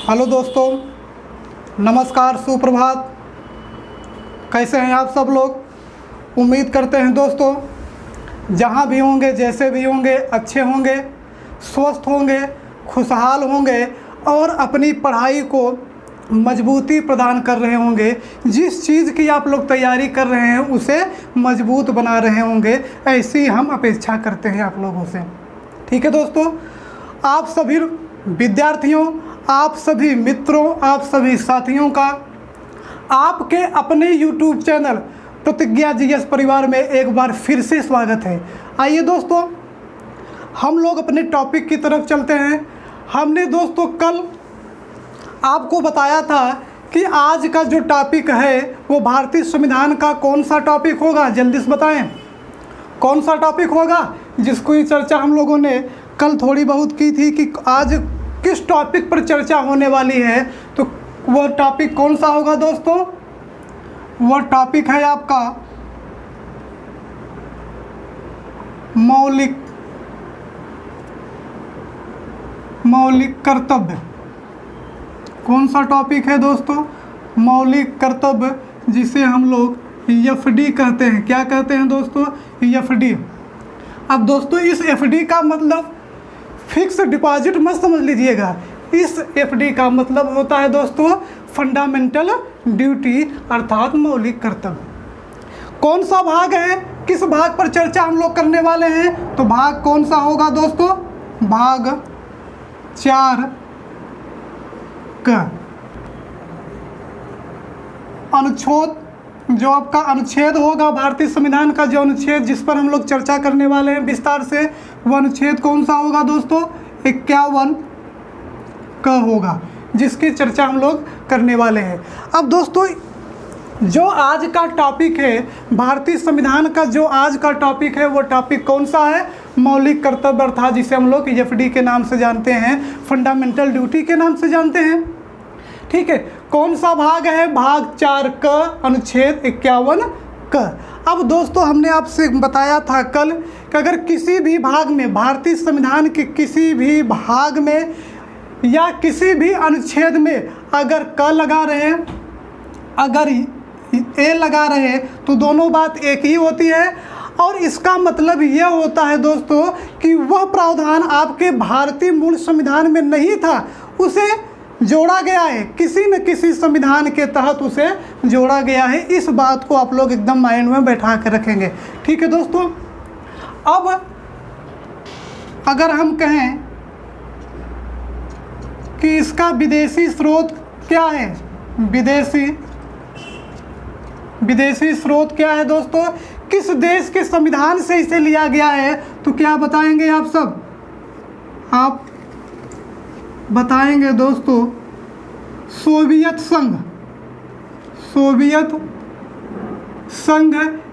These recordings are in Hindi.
हेलो दोस्तों, नमस्कार, सुप्रभात। कैसे हैं आप सब लोग? उम्मीद करते हैं दोस्तों जहां भी होंगे, जैसे भी होंगे, अच्छे होंगे, स्वस्थ होंगे, खुशहाल होंगे और अपनी पढ़ाई को मजबूती प्रदान कर रहे होंगे। जिस चीज़ की आप लोग तैयारी कर रहे हैं उसे मजबूत बना रहे होंगे, ऐसी हम अपेक्षा करते हैं आप लोगों से। ठीक है दोस्तों, आप सभी विद्यार्थियों, आप सभी मित्रों, आप सभी साथियों का आपके अपने YouTube चैनल प्रतिज्ञा जीएस परिवार में एक बार फिर से स्वागत है। आइए दोस्तों, हम लोग अपने टॉपिक की तरफ चलते हैं। हमने दोस्तों कल आपको बताया था कि आज का जो टॉपिक है वो भारतीय संविधान का कौन सा टॉपिक होगा। जल्दी से बताएं कौन सा टॉपिक होगा, जिसकी चर्चा हम लोगों ने कल थोड़ी बहुत की थी कि आज किस टॉपिक पर चर्चा होने वाली है। तो वह टॉपिक कौन सा होगा दोस्तों? वह टॉपिक है आपका मौलिक कर्तव्य। कौन सा टॉपिक है दोस्तों? मौलिक कर्तव्य, जिसे हम लोग एफडी कहते हैं। क्या कहते हैं दोस्तों? एफडी। अब दोस्तों इस एफडी का मतलब फिक्स डिपॉजिट मत समझ लीजिएगा। इस एफडी का मतलब होता है दोस्तों फंडामेंटल ड्यूटी, अर्थात मौलिक कर्तव्य। कौन सा भाग है, किस भाग पर चर्चा हम लोग करने वाले हैं? तो भाग कौन सा होगा दोस्तों? भाग 4 का अनुच्छेद, जो आपका अनुच्छेद होगा भारतीय संविधान का, जो अनुच्छेद जिस पर हम लोग चर्चा करने वाले हैं विस्तार से, वह अनुच्छेद कौन सा होगा दोस्तों? 51 का होगा, जिसकी चर्चा हम लोग करने वाले हैं। अब दोस्तों जो आज का टॉपिक है, भारतीय संविधान का जो आज का टॉपिक है, वो टॉपिक कौन सा है? मौलिक कर्तव्य, अर्थात जिसे हम लोग एफडी के नाम से जानते हैं, फंडामेंटल ड्यूटी के नाम से जानते हैं। ठीक है, कौन सा भाग है? भाग 4 का अनुच्छेद 51 का। अब दोस्तों हमने आपसे बताया था कल कि अगर किसी भी भाग में, भारतीय संविधान के किसी भी भाग में या किसी भी अनुच्छेद में अगर क लगा रहे, अगर ए लगा रहे, तो दोनों बात एक ही होती है। और इसका मतलब यह होता है दोस्तों कि वह प्रावधान आपके भारतीय मूल संविधान में नहीं था, उसे जोड़ा गया है, किसी न किसी संविधान के तहत उसे जोड़ा गया है। इस बात को आप लोग एकदम माइंड में बैठा कर रखेंगे। ठीक है दोस्तों, अब अगर हम कहें कि इसका विदेशी स्रोत क्या है, विदेशी स्रोत क्या है दोस्तों? किस देश के संविधान से इसे लिया गया है? तो क्या बताएंगे आप सब? आप बताएंगे दोस्तों सोवियत संघ,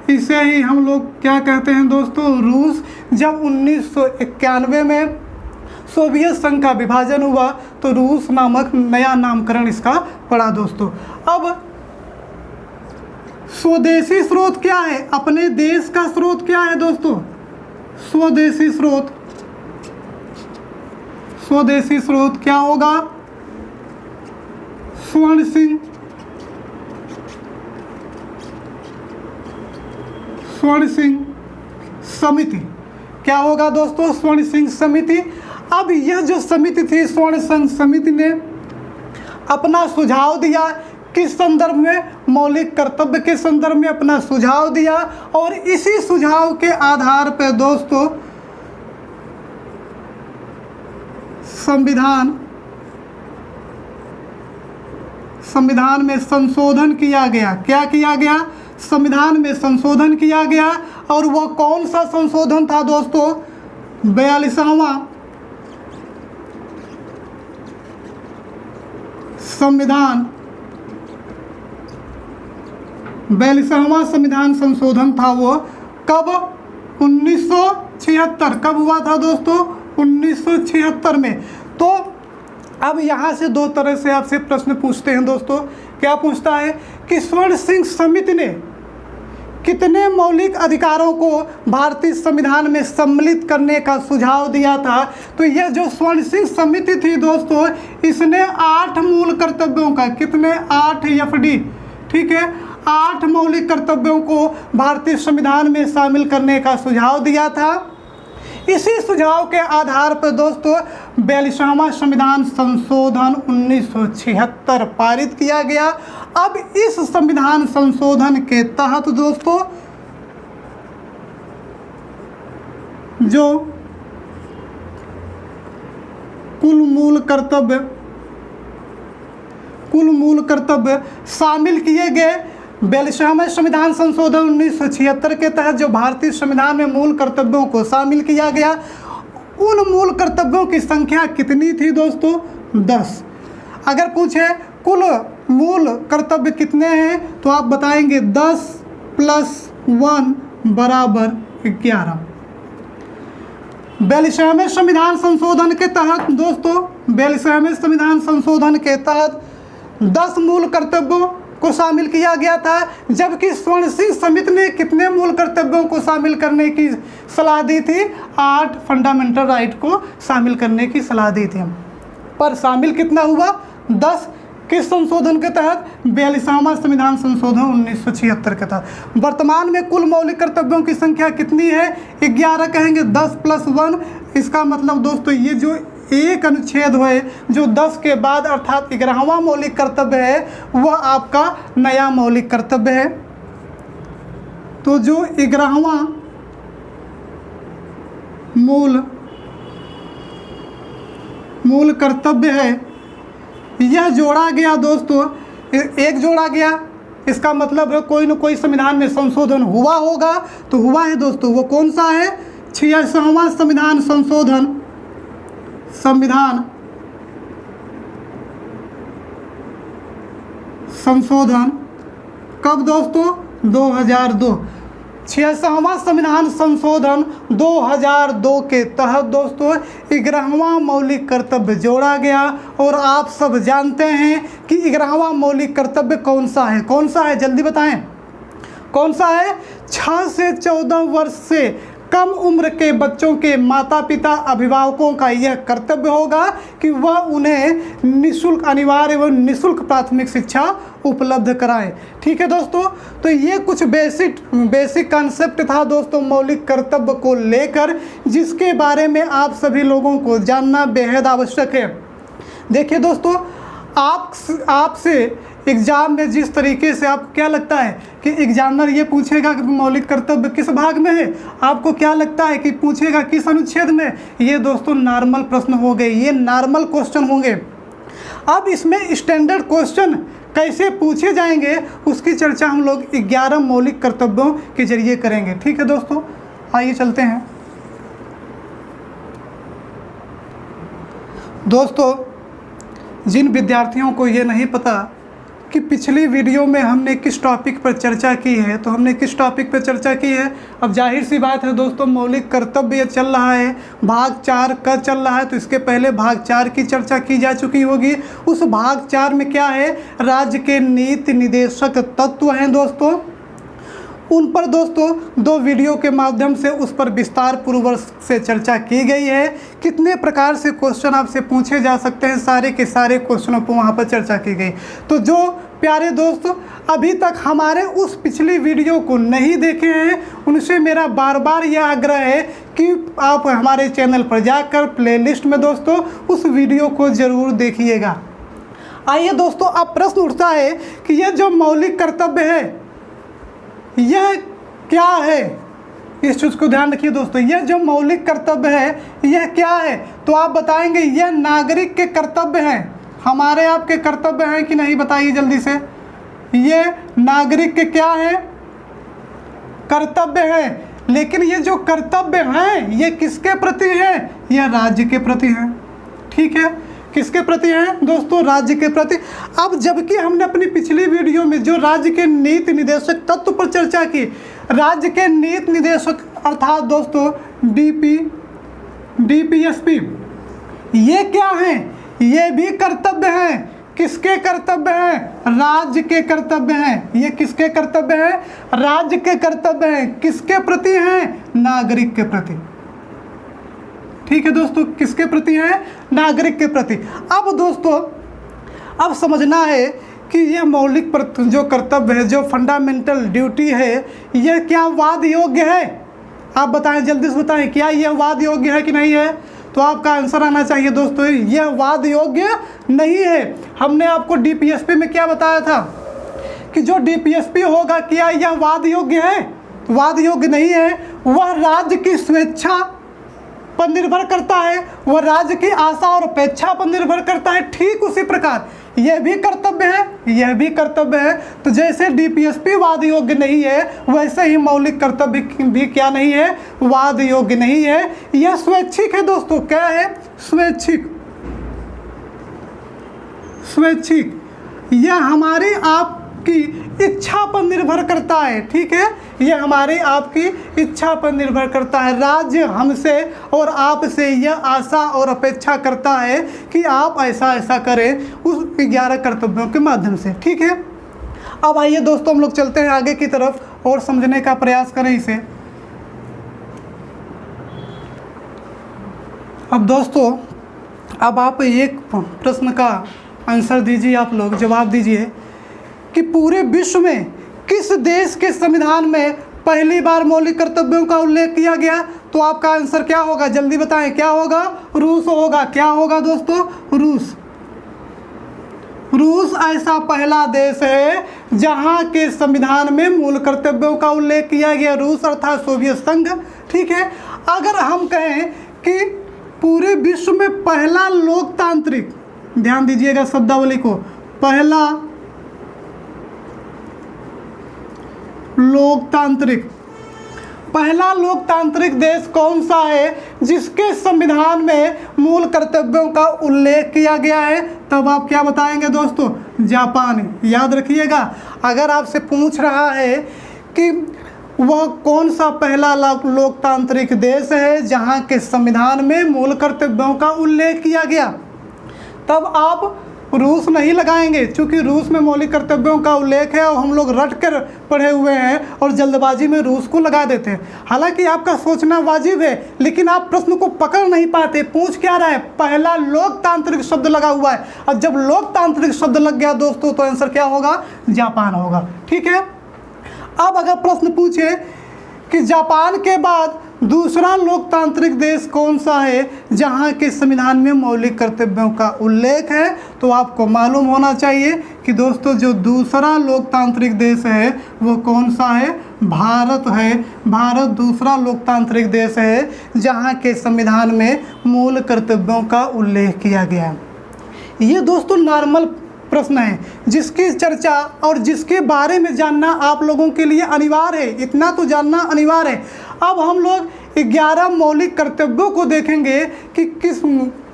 इसे ही हम लोग क्या कहते हैं दोस्तों? रूस। जब 1991 में सोवियत संघ का विभाजन हुआ तो रूस नामक नया नामकरण इसका पड़ा दोस्तों। अब स्वदेशी स्रोत क्या है? अपने देश का स्रोत क्या है दोस्तों? स्वदेशी स्रोत क्या होगा? स्वर्ण सिंह समिति। क्या होगा दोस्तों? स्वर्ण सिंह समिति। अब यह जो समिति थी, स्वर्ण सिंह समिति ने अपना सुझाव दिया, किस संदर्भ में? मौलिक कर्तव्य के संदर्भ में अपना सुझाव दिया। और इसी सुझाव के आधार पर दोस्तों संविधान में संशोधन किया गया। क्या किया गया? संविधान में संशोधन किया गया। और वह कौन सा संशोधन था दोस्तों? 42वां संविधान संशोधन था। वो कब? 1976। कब हुआ था दोस्तों? 1976 में। तो अब यहाँ से दो तरह से आपसे प्रश्न पूछते हैं दोस्तों। क्या पूछता है कि स्वर्ण सिंह समिति ने कितने मौलिक अधिकारों को भारतीय संविधान में सम्मिलित करने का सुझाव दिया था? तो यह जो स्वर्ण सिंह समिति थी दोस्तों, इसने 8 मूल कर्तव्यों का, कितने, 8 FD, ठीक है, 8 मौलिक कर्तव्यों को भारतीय संविधान में शामिल करने का सुझाव दिया था। इसी सुझाव के आधार पर दोस्तों 42वां संविधान संशोधन 1976 पारित किया गया। अब इस संविधान संशोधन के तहत दोस्तों जो कुल मूल कर्तव्य शामिल किए गए 42वें संविधान संशोधन 1976 के तहत जो भारतीय संविधान में मूल कर्तव्यों को शामिल किया गया, उन मूल कर्तव्यों की संख्या कितनी थी दोस्तों? 10। अगर पूछे कुल मूल कर्तव्य कितने हैं तो आप बताएंगे 10 + 1 = 11। 42वें संविधान संशोधन के तहत दोस्तों 42वें संविधान संशोधन के तहत 10 मूल कर्तव्यों को शामिल किया गया था, जबकि स्वर्ण सिंह समिति ने कितने मूल कर्तव्यों को शामिल करने की सलाह दी थी? 8 फंडामेंटल राइट को शामिल करने की सलाह दी थी, पर शामिल कितना हुआ? 10। किस संशोधन के तहत? 42वां संविधान संशोधन 1976 के तहत। वर्तमान में कुल मौलिक कर्तव्यों की संख्या कितनी है? 11 कहेंगे, 10 + 1। इसका मतलब दोस्तों ये जो एक अनुच्छेद है जो 10 के बाद अर्थात 11वां मौलिक कर्तव्य है, वह आपका नया मौलिक कर्तव्य है। तो जो 11वां मूल कर्तव्य है, यह जोड़ा गया दोस्तों, एक जोड़ा गया, इसका मतलब है कोई न कोई संविधान में संशोधन हुआ होगा, तो हुआ है दोस्तों। वो कौन सा है? 86वां संविधान संशोधन कब दोस्तों? 2002। 86वां संविधान संशोधन 2002 के तहत दोस्तों 11वां मौलिक कर्तव्य जोड़ा गया। और आप सब जानते हैं कि 11वां मौलिक कर्तव्य कौन सा है? कौन सा है? जल्दी बताएं, कौन सा है? 6 से 14 वर्ष से कम उम्र के बच्चों के माता पिता अभिभावकों का यह कर्तव्य होगा कि वह उन्हें निःशुल्क, अनिवार्य एवं निःशुल्क प्राथमिक शिक्षा उपलब्ध कराएं। ठीक है दोस्तों, तो ये कुछ बेसिक कॉन्सेप्ट था दोस्तों मौलिक कर्तव्य को लेकर, जिसके बारे में आप सभी लोगों को जानना बेहद आवश्यक है। देखिए दोस्तों, आपसे एग्जाम में जिस तरीके से आपको क्या लगता है कि एग्जामिनर ये पूछेगा कि मौलिक कर्तव्य किस भाग में है, आपको क्या लगता है कि पूछेगा किस अनुच्छेद में? ये दोस्तों नॉर्मल प्रश्न हो गए, ये नॉर्मल क्वेश्चन होंगे। अब इसमें स्टैंडर्ड क्वेश्चन कैसे पूछे जाएंगे उसकी चर्चा हम लोग 11 मौलिक कर्तव्यों के जरिए करेंगे। ठीक है दोस्तों, आइए चलते हैं। दोस्तों, जिन विद्यार्थियों को ये नहीं पता कि पिछली वीडियो में हमने किस टॉपिक पर चर्चा की है, तो हमने किस टॉपिक पर चर्चा की है, अब जाहिर सी बात है दोस्तों मौलिक कर्तव्य चल रहा है, भाग 4 का चल रहा है, तो इसके पहले भाग 4 की चर्चा की जा चुकी होगी। उस भाग 4 में क्या है? राज्य के नीति निर्देशक तत्व हैं दोस्तों, उन पर दोस्तों 2 वीडियो के माध्यम से उस पर विस्तार पूर्वक से चर्चा की गई है। कितने प्रकार से क्वेश्चन आपसे पूछे जा सकते हैं, सारे के सारे क्वेश्चनों पर वहाँ पर चर्चा की गई। तो जो प्यारे दोस्त अभी तक हमारे उस पिछली वीडियो को नहीं देखे हैं, उनसे मेरा बार बार यह आग्रह है कि आप हमारे चैनल पर जाकर प्लेलिस्ट में दोस्तों उस वीडियो को ज़रूर देखिएगा। आइए दोस्तों, अब प्रश्न उठता है कि यह जो मौलिक कर्तव्य है यह क्या है? इस चीज़ को ध्यान रखिए दोस्तों, यह जो मौलिक कर्तव्य है यह क्या है? तो आप बताएंगे यह नागरिक के कर्तव्य हैं। हमारे आपके कर्तव्य हैं कि नहीं, बताइए जल्दी से। ये नागरिक के क्या है? कर्तव्य है। लेकिन ये जो कर्तव्य हैं ये किसके प्रति हैं? यह राज्य के प्रति हैं। ठीक है, किसके प्रति हैं दोस्तों? राज्य के प्रति। अब जबकि हमने अपनी पिछली वीडियो में जो राज्य के नीति निर्देशक तत्व पर चर्चा की, राज्य के नीति निर्देशक अर्थात दोस्तों डीपीएसपी, ये क्या हैं? ये भी कर्तव्य हैं। किसके कर्तव्य हैं? राज्य के कर्तव्य हैं। ये किसके कर्तव्य हैं? राज्य के कर्तव्य हैं। किसके प्रति हैं? नागरिक के प्रति। ठीक है दोस्तों, किसके प्रति हैं? नागरिक के प्रति। अब दोस्तों, अब समझना है कि यह मौलिक जो कर्तव्य है, जो फंडामेंटल ड्यूटी है, यह क्या वाद योग्य है? आप बताएं, जल्दी से बताएं, क्या यह वाद योग्य है कि नहीं है? तो आपका आंसर आना चाहिए दोस्तों, यह वाद योग्य नहीं है। हमने आपको डीपीएसपी में क्या बताया था कि जो डीपीएसपी होगा, क्या यह वाद योग्य है? वाद योग्य नहीं है। वह राज्य की स्वेच्छा पर निर्भर करता है, वह राज्य की आशा और अपेक्षा पर निर्भर करता है। ठीक उसी प्रकार यह भी कर्तव्य है, यह भी कर्तव्य है। तो जैसे डीपीएसपी वाद योग्य नहीं है, वैसे ही मौलिक कर्तव्य भी क्या नहीं है? वाद योग्य नहीं है। यह स्वैच्छिक है दोस्तों। क्या है? स्वैच्छिक। स्वैच्छिक, यह हमारी आपकी इच्छा पर निर्भर करता है। ठीक है, यह हमारी आपकी इच्छा पर निर्भर करता है। राज्य हमसे और आपसे यह आशा और अपेक्षा करता है कि आप ऐसा ऐसा करें उस 11 कर्तव्यों के माध्यम से। ठीक है, अब आइए दोस्तों, हम लोग चलते हैं आगे की तरफ और समझने का प्रयास करें इसे। अब दोस्तों, अब आप एक प्रश्न का आंसर दीजिए, आप लोग जवाब दीजिए कि पूरे विश्व में किस देश के संविधान में पहली बार मौलिक कर्तव्यों का उल्लेख किया गया? तो आपका आंसर क्या होगा? जल्दी बताएं, क्या होगा? रूस होगा। क्या होगा दोस्तों? रूस। रूस ऐसा पहला देश है जहां के संविधान में मूल कर्तव्यों का उल्लेख किया गया। रूस अर्थात सोवियत संघ। ठीक है, अगर हम कहें कि पूरे विश्व में पहला लोकतांत्रिक, ध्यान दीजिएगा शब्दावली को, पहला लोकतांत्रिक देश कौन सा है जिसके संविधान में मूल कर्तव्यों का उल्लेख किया गया है? तब आप क्या बताएंगे दोस्तों? जापान। याद रखिएगा, अगर आपसे पूछ रहा है कि वह कौन सा पहला लोकतांत्रिक देश है जहां के संविधान में मूल कर्तव्यों का उल्लेख किया गया, तब आप रूस नहीं लगाएंगे, क्योंकि रूस में मौलिक कर्तव्यों का उल्लेख है और हम लोग रट कर पढ़े हुए हैं और जल्दबाजी में रूस को लगा देते हैं। हालांकि आपका सोचना वाजिब है, लेकिन आप प्रश्न को पकड़ नहीं पाते। पूछ क्या रहा है? पहला लोकतांत्रिक शब्द लगा हुआ है, और जब लोकतांत्रिक शब्द लग गया दोस्तों, तो आंसर क्या होगा? जापान होगा। ठीक है, अब अगर प्रश्न पूछे कि जापान के बाद दूसरा लोकतांत्रिक देश कौन सा है जहां के संविधान में मौलिक कर्तव्यों का उल्लेख है, तो आपको मालूम होना चाहिए कि दोस्तों जो दूसरा लोकतांत्रिक देश है वो कौन सा है? भारत है। भारत दूसरा लोकतांत्रिक देश है जहां के संविधान में मूल कर्तव्यों का उल्लेख किया गया। ये दोस्तों नॉर्मल प्रश्न है जिसकी चर्चा और जिसके बारे में जानना आप लोगों के लिए अनिवार्य है। इतना तो जानना अनिवार्य है। अब हम लोग 11 मौलिक कर्तव्यों को देखेंगे कि किस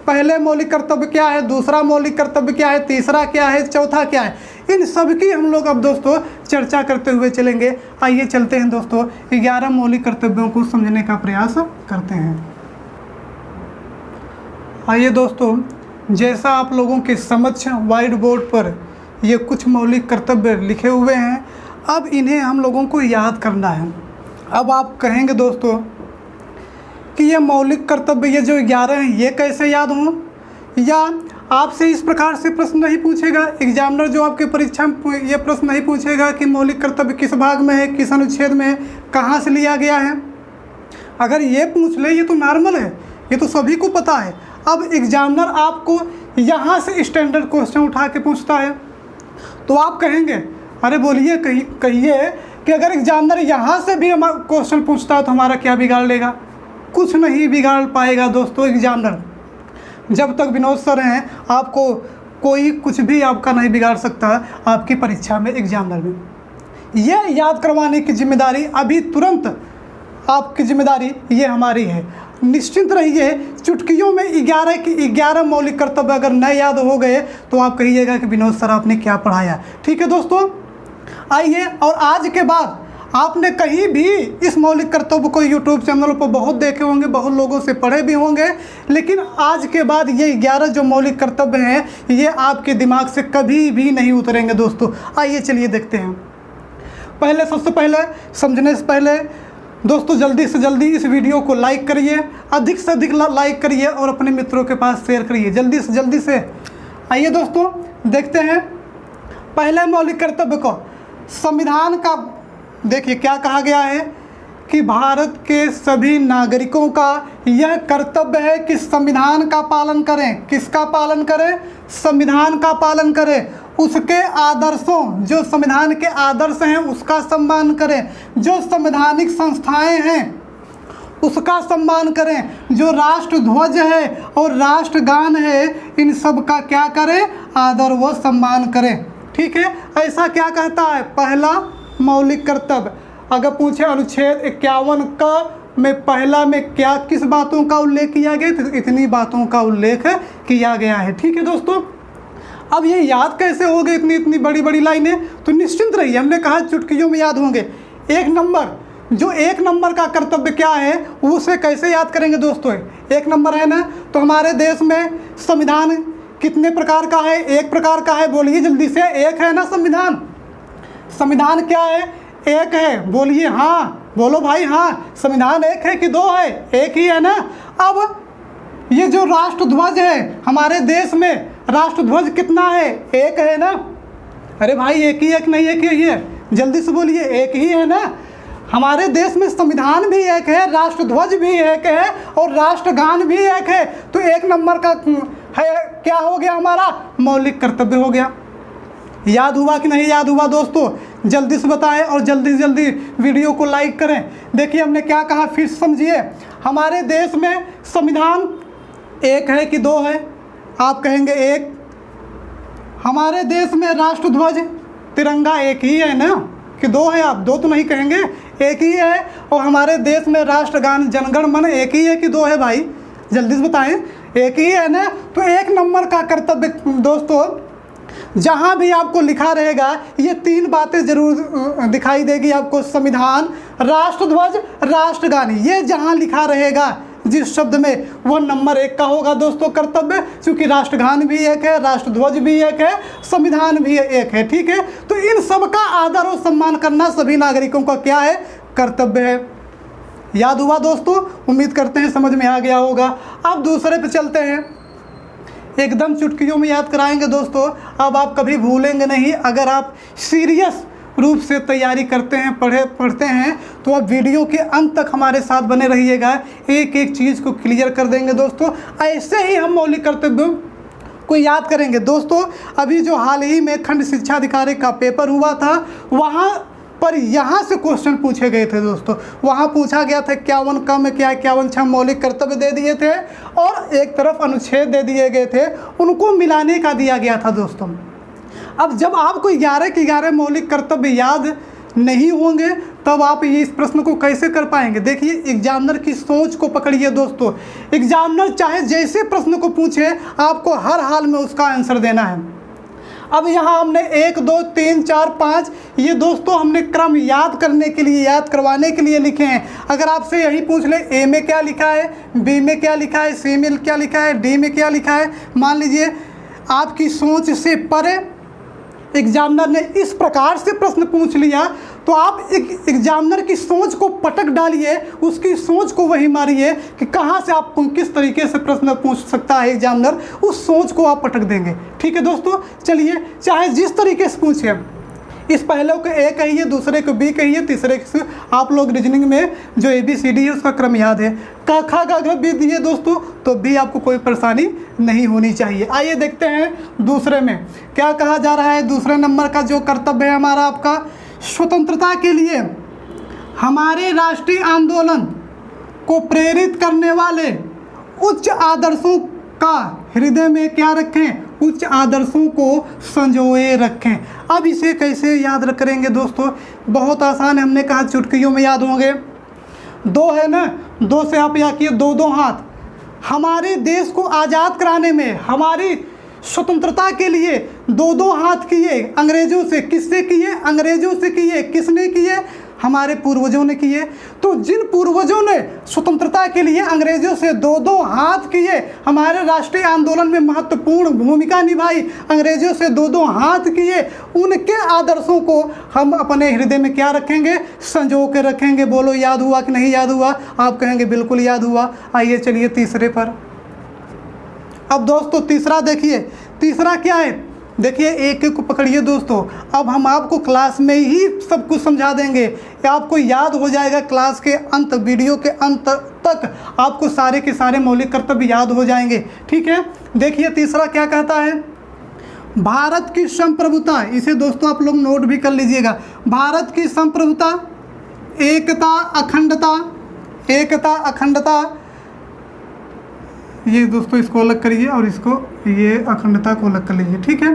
पहले मौलिक कर्तव्य क्या है, दूसरा मौलिक कर्तव्य क्या है, तीसरा क्या है, चौथा क्या है। इन सब की हम लोग अब दोस्तों चर्चा करते हुए चलेंगे। आइए चलते हैं दोस्तों, 11 मौलिक कर्तव्यों को समझने का प्रयास करते हैं। आइए दोस्तों, जैसा आप लोगों के समक्ष व्हाइट बोर्ड पर ये कुछ मौलिक कर्तव्य लिखे हुए हैं, अब इन्हें हम लोगों को याद करना है। अब आप कहेंगे दोस्तों कि ये मौलिक कर्तव्य ये जो 11 हैं ये कैसे याद हों, या आपसे इस प्रकार से प्रश्न नहीं पूछेगा एग्जामिनर, जो आपके परीक्षा में ये प्रश्न नहीं पूछेगा कि मौलिक कर्तव्य किस भाग में है, किस अनुच्छेद में है, कहाँ से लिया गया है। अगर ये पूछ ले, ये तो नॉर्मल है, ये तो सभी को पता है। अब एग्जामिनर आपको यहाँ से स्टैंडर्ड क्वेश्चन उठा के पूछता है, तो आप कहेंगे, अरे बोलिए, कहिए कि अगर एग्जामिनर यहाँ से भी हमारा क्वेश्चन पूछता है तो हमारा क्या बिगाड़ लेगा? कुछ नहीं बिगाड़ पाएगा दोस्तों एग्जामिनर। जब तक विनोद सर हैं, आपको कोई कुछ भी आपका नहीं बिगाड़ सकता आपकी परीक्षा में, एग्जामिनर में। यह याद करवाने की जिम्मेदारी अभी तुरंत आपकी जिम्मेदारी ये हमारी है। निश्चिंत रहिए, चुटकियों में 11 की 11 मौलिक कर्तव्य अगर न याद हो गए तो आप कहिएगा कि विनोद सर आपने क्या पढ़ाया। ठीक है दोस्तों, आइए और आज के बाद आपने कहीं भी इस मौलिक कर्तव्य को यूट्यूब चैनल पर बहुत देखे होंगे, बहुत लोगों से पढ़े भी होंगे, लेकिन आज के बाद ये 11 जो मौलिक कर्तव्य हैं ये आपके दिमाग से कभी भी नहीं उतरेंगे दोस्तों। आइए चलिए देखते हैं। पहले सबसे पहले समझने से पहले दोस्तों जल्दी से जल्दी इस वीडियो को लाइक करिए, अधिक से अधिक लाइक करिए और अपने मित्रों के पास शेयर करिए जल्दी से। आइए दोस्तों देखते हैं पहले मौलिक कर्तव्य को। संविधान का देखिए क्या कहा गया है कि भारत के सभी नागरिकों का यह कर्तव्य है कि संविधान का पालन करें। किसका पालन करें? संविधान का पालन करें। उसके आदर्शों, जो संविधान के आदर्श हैं उसका सम्मान करें, जो संवैधानिक संस्थाएं हैं उसका सम्मान करें, जो राष्ट्र ध्वज है और राष्ट्रगान है इन सब का क्या करें? आदर व सम्मान करें। ठीक है, ऐसा क्या कहता है पहला मौलिक कर्तव्य। अगर पूछे अनुच्छेद 51 का में पहला में क्या किस बातों का उल्लेख किया गया, तो इतनी बातों का उल्लेख किया गया है। ठीक है दोस्तों, अब ये याद कैसे हो गए इतनी बड़ी बड़ी लाइनें? तो निश्चिंत रहिए, हमने कहा चुटकियों में याद होंगे। एक नंबर का कर्तव्य क्या है उसे कैसे याद करेंगे दोस्तों? एक नंबर है ना, तो हमारे देश में संविधान कितने प्रकार का है? एक प्रकार का है, बोलिए जल्दी से। एक है ना संविधान? संविधान क्या है? एक है, बोलिए हाँ, बोलो भाई हाँ। संविधान एक है कि दो है? एक ही है ना। अब ये जो राष्ट्र ध्वज है हमारे देश में, राष्ट्र ध्वज कितना है? एक है ना। अरे भाई एक ही, एक नहीं एक ही है, जल्दी से बोलिए। एक ही है ना। हमारे देश में संविधान भी एक है, राष्ट्र ध्वज भी एक है और राष्ट्रगान भी एक है। तो एक नंबर का है क्या हो गया? हमारा मौलिक कर्तव्य हो गया। याद हुआ कि नहीं याद हुआ दोस्तों? जल्दी से बताएं और जल्दी से जल्दी वीडियो को लाइक करें। देखिए हमने क्या कहा फिर समझिए। हमारे देश में संविधान एक है कि दो है? आप कहेंगे एक। हमारे देश में राष्ट्र ध्वज तिरंगा एक ही है ना कि दो है? आप दो तो नहीं कहेंगे, एक ही है। और हमारे देश में राष्ट्रगान जनगण मन एक ही है कि दो है भाई? जल्दी से बताएं। एक ही है ना। तो एक नंबर का कर्तव्य दोस्तों, जहाँ भी आपको लिखा रहेगा ये तीन बातें जरूर दिखाई देगी आपको। संविधान, राष्ट्र ध्वज, राष्ट्रगान, ये जहाँ लिखा रहेगा जिस शब्द में, वो नंबर एक का होगा दोस्तों कर्तव्य। क्योंकि राष्ट्रगान भी एक है, राष्ट्र ध्वज भी एक है, संविधान भी एक है। ठीक है, तो इन सब का आदर और सम्मान करना सभी नागरिकों का क्या है? कर्तव्य है। याद हुआ दोस्तों? उम्मीद करते हैं समझ में आ गया होगा। अब दूसरे पे चलते हैं, एकदम चुटकियों में याद कराएंगे दोस्तों। अब आप कभी भूलेंगे नहीं। अगर आप सीरियस रूप से तैयारी करते हैं, पढ़ते हैं, तो आप वीडियो के अंत तक हमारे साथ बने रहिएगा। एक एक चीज़ को क्लियर कर देंगे दोस्तों। ऐसे ही हम मौलिक कर्तव्यों को याद करेंगे दोस्तों। अभी जो हाल ही में खंड शिक्षा अधिकारी का पेपर हुआ था, वहाँ पर यहाँ से क्वेश्चन पूछे गए थे दोस्तों। वहाँ पूछा गया था 51 का में क्या 51 6 मौलिक कर्तव्य दे दिए थे और एक तरफ अनुच्छेद दे दिए गए थे, उनको मिलाने का दिया गया था दोस्तों। अब जब आपको 11 के 11 मौलिक कर्तव्य याद नहीं होंगे तब आप ये इस प्रश्न को कैसे कर पाएंगे? देखिए एग्जामिनर की सोच को पकड़िए दोस्तों। एग्जामिनर चाहे जैसे प्रश्न को पूछे आपको हर हाल में उसका आंसर देना है। अब यहाँ हमने 1 2 3 4 5 ये दोस्तों हमने क्रम याद करने के लिए, याद करवाने के लिए लिखे हैं। अगर आपसे यही पूछ ले ए में क्या लिखा है, बी में क्या लिखा है, सी में क्या लिखा है, डी में क्या लिखा है, मान लीजिए आपकी सोच से परे एग्जामिनर ने इस प्रकार से प्रश्न पूछ लिया, तो आप एक एग्जामिनर की सोच को पटक डालिए, उसकी सोच को वही मारिए कि कहाँ से आप किस तरीके से प्रश्न पूछ सकता है एग्जामिनर, उस सोच को आप पटक देंगे। ठीक है दोस्तों, चलिए चाहे जिस तरीके से पूछे, इस पहले को ए कहिए, दूसरे को बी कहिए, तीसरे को आप लोग रीजनिंग में जो ABCD है उसका क्रम याद है, क ख ग घ भी दिए दोस्तों, तो भी आपको कोई परेशानी नहीं होनी चाहिए। आइए देखते हैं दूसरे में क्या कहा जा रहा है। दूसरे नंबर का जो कर्तव्य है हमारा आपका, स्वतंत्रता के लिए हमारे राष्ट्रीय आंदोलन को प्रेरित करने वाले उच्च आदर्शों का हृदय में क्या रखें? उच्च आदर्शों को संजोए रखें। अब इसे कैसे याद करेंगे दोस्तों? बहुत आसान है, हमने कहा चुटकियों में याद होंगे। दो है ना, दो से आप यहाँ किए दो हाथ। हमारे देश को आज़ाद कराने में, हमारी स्वतंत्रता के लिए दो हाथ किए अंग्रेज़ों से। किससे किए? अंग्रेज़ों से किए। किसने किए? हमारे पूर्वजों ने किए। तो जिन पूर्वजों ने स्वतंत्रता के लिए अंग्रेजों से दो दो हाथ किए, हमारे राष्ट्रीय आंदोलन में महत्वपूर्ण भूमिका निभाई, अंग्रेजों से दो दो हाथ किए, उनके आदर्शों को हम अपने हृदय में क्या रखेंगे, संजो के रखेंगे। बोलो याद हुआ कि नहीं याद हुआ? आप कहेंगे बिल्कुल याद हुआ। आइए चलिए तीसरे पर। अब दोस्तों तीसरा देखिए, तीसरा क्या है, देखिए एक एक को पकड़िए दोस्तों। अब हम आपको क्लास में ही सब कुछ समझा देंगे, आपको याद हो जाएगा क्लास के अंत, वीडियो के अंत तक आपको सारे के सारे मौलिक कर्तव्य याद हो जाएंगे। ठीक है, देखिए तीसरा क्या कहता है, भारत की संप्रभुता। इसे दोस्तों आप लोग नोट भी कर लीजिएगा। भारत की संप्रभुता, एकता, अखंडता, एकता, अखंडता, ये दोस्तों इसको अलग करिए और इसको, ये अखंडता को अलग कर लीजिए। ठीक है,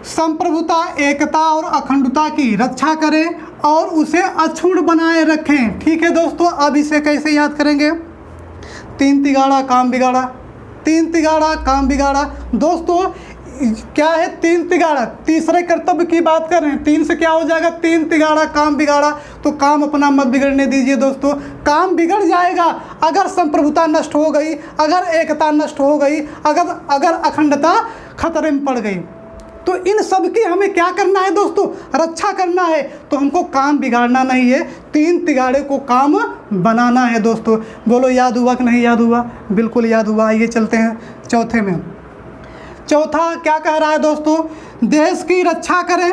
संप्रभुता, एकता और अखंडता की रक्षा करें और उसे अक्षुण्ण बनाए रखें। ठीक है दोस्तों, अब इसे कैसे याद करेंगे, तीन तिगाड़ा काम बिगाड़ा, तीन तिगाड़ा काम बिगाड़ा। दोस्तों क्या है तीन तिगाड़ा, तीसरे कर्तव्य की बात कर रहे हैं। तीन से क्या हो जाएगा, तीन तिगाड़ा काम बिगाड़ा। तो काम अपना मत बिगड़ने दीजिए दोस्तों, काम बिगड़ जाएगा अगर संप्रभुता नष्ट हो गई, अगर एकता नष्ट हो गई, अगर अखंडता खतरे में पड़ गई। तो इन सब की हमें क्या करना है दोस्तों, रक्षा करना है। तो हमको काम बिगाड़ना नहीं है, तीन तिगाड़े को काम बनाना है दोस्तों। बोलो याद हुआ कि नहीं याद हुआ? बिल्कुल याद हुआ। आइए चलते हैं चौथे में। चौथा क्या कह रहा है दोस्तों, देश की रक्षा करें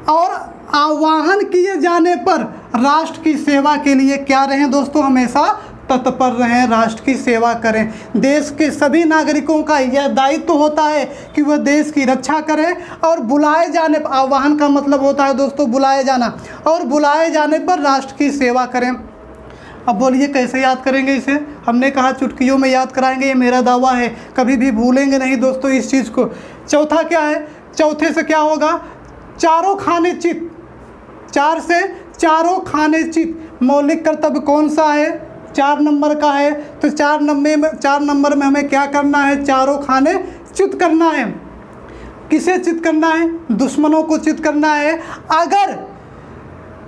और आह्वान किए जाने पर राष्ट्र की सेवा के लिए क्या रहें दोस्तों, हमेशा तत्पर रहें, राष्ट्र की सेवा करें। देश के सभी नागरिकों का यह दायित्व होता है कि वह देश की रक्षा करें और बुलाए जाने पर, आह्वान का मतलब होता है दोस्तों बुलाए जाना, और बुलाए जाने पर राष्ट्र की सेवा करें। अब बोलिए कैसे याद करेंगे इसे? हमने कहा चुटकियों में याद कराएंगे, ये मेरा दावा है, कभी भी भूलेंगे नहीं दोस्तों इस चीज़ को। चौथा क्या है, चौथे से क्या होगा, चारों खाने चित, चार से चारों खाने चित। मौलिक कर्तव्य कौन सा है, 4 नंबर का है। तो 4 नंबर में हमें क्या करना है, चारों खाने चित करना है। किसे चित करना है, दुश्मनों को चित करना है। अगर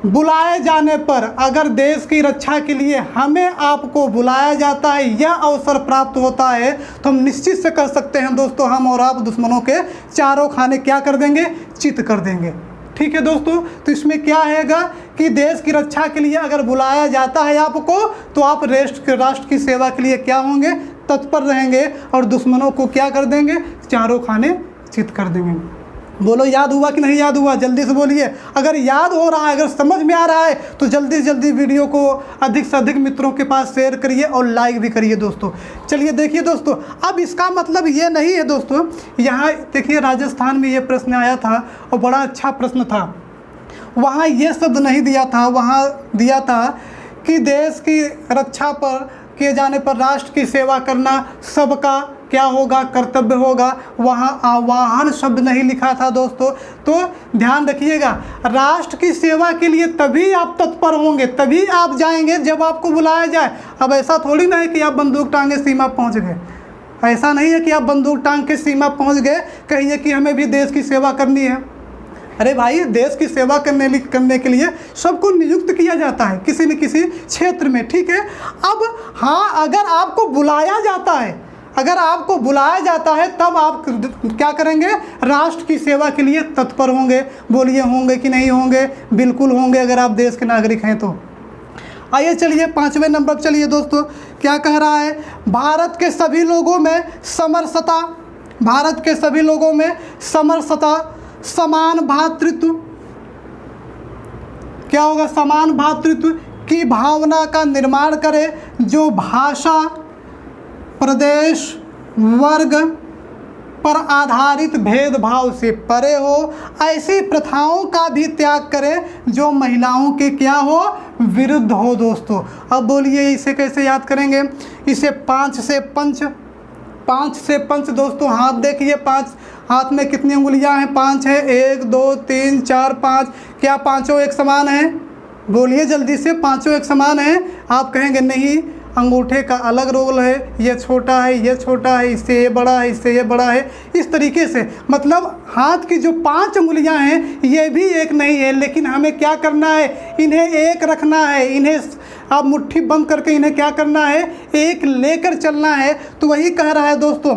बुलाए जाने पर, अगर देश की रक्षा के लिए हमें आपको बुलाया जाता है, यह अवसर प्राप्त होता है, तो हम निश्चित से कर सकते हैं दोस्तों, हम और आप दुश्मनों के चारों खाने क्या कर देंगे, चित कर देंगे। ठीक है दोस्तों, तो इसमें क्या हैगा कि देश की रक्षा के लिए अगर बुलाया जाता है आपको, तो आप राष्ट्र की सेवा के लिए क्या होंगे, तत्पर रहेंगे और दुश्मनों को क्या कर देंगे, चारों खाने चित कर देंगे। बोलो याद हुआ कि नहीं याद हुआ? जल्दी से बोलिए। अगर याद हो रहा है, अगर समझ में आ रहा है, तो जल्दी से जल्दी वीडियो को अधिक से अधिक मित्रों के पास शेयर करिए और लाइक भी करिए दोस्तों। चलिए देखिए दोस्तों, अब इसका मतलब ये नहीं है दोस्तों, यहाँ देखिए राजस्थान में ये प्रश्न आया था और बड़ा अच्छा प्रश्न था। वहाँ ये शब्द नहीं दिया था, वहाँ दिया था कि देश की रक्षा पर किए जाने पर राष्ट्र की सेवा करना सबका क्या होगा, कर्तव्य होगा। वहाँ आह्वान शब्द नहीं लिखा था दोस्तों। तो ध्यान रखिएगा, राष्ट्र की सेवा के लिए तभी आप तत्पर होंगे, तभी आप जाएंगे जब आपको बुलाया जाए। अब ऐसा थोड़ी ना है कि आप बंदूक टांगे सीमा पहुँच गए, ऐसा नहीं है कि आप बंदूक टांग के सीमा पहुँच गए, कहिए कि हमें भी देश की सेवा करनी है। अरे भाई, देश की सेवा करने के लिए सबको नियुक्त किया जाता है किसी न किसी क्षेत्र में। ठीक है, अब हाँ, अगर आपको बुलाया जाता है, अगर आपको बुलाया जाता है, तब आप क्या करेंगे, राष्ट्र की सेवा के लिए तत्पर होंगे। बोलिए होंगे कि नहीं होंगे? बिल्कुल होंगे, अगर आप देश के नागरिक हैं तो। आइए चलिए 5वें नंबर पर चलिए दोस्तों, क्या कह रहा है, भारत के सभी लोगों में समरसता, भारत के सभी लोगों में समरसता, समान भातृत्व, क्या होगा, समान भातृत्व की भावना का निर्माण करे, जो भाषा, प्रदेश, वर्ग पर आधारित भेदभाव से परे हो। ऐसी प्रथाओं का भी त्याग करें जो महिलाओं के क्या हो, विरुद्ध हो दोस्तों। अब बोलिए इसे कैसे याद करेंगे? इसे 5 से पंच, 5 से पंच दोस्तों। हाथ देखिए, 5 हाथ में कितनी उंगलियां हैं? 5 है। 1 2 3 4 5। क्या पांचों एक समान हैं? बोलिए जल्दी से, पांचों एक समान हैं? आप कहेंगे नहीं, अंगूठे का अलग रोल है, ये छोटा है, ये छोटा है, इससे ये बड़ा है, इससे ये बड़ा है, इस तरीके से। मतलब हाथ की जो 5 उंगलियां हैं ये भी एक नहीं है, लेकिन हमें क्या करना है, इन्हें एक रखना है। इन्हें आप मुट्ठी बंद करके इन्हें क्या करना है, एक लेकर चलना है। तो वही कह रहा है दोस्तों,